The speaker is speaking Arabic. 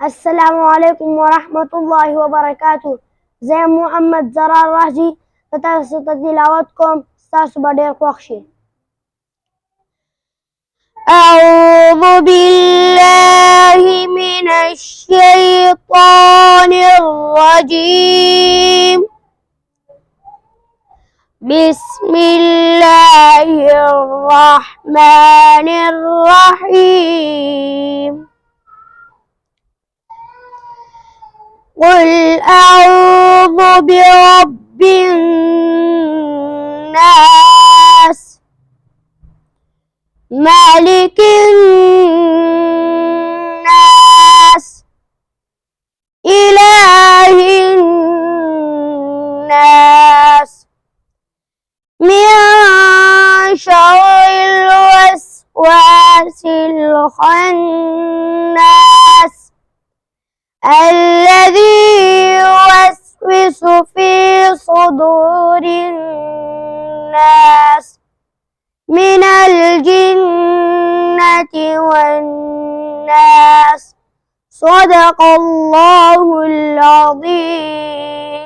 السلام عليكم ورحمة الله وبركاته. زي محمد زرار راجي تتوسط تلاوتكم ستاس بدير قوخشي. أعوذ بالله من الشيطان الرجيم. بسم الله الرحمن الرحيم. قل أعوذ برب الناس مالك الناس إله الناس من شر الوسواس الخناس الذي يوسوس في صدور الناس من الجنة والناس. صدق الله العظيم.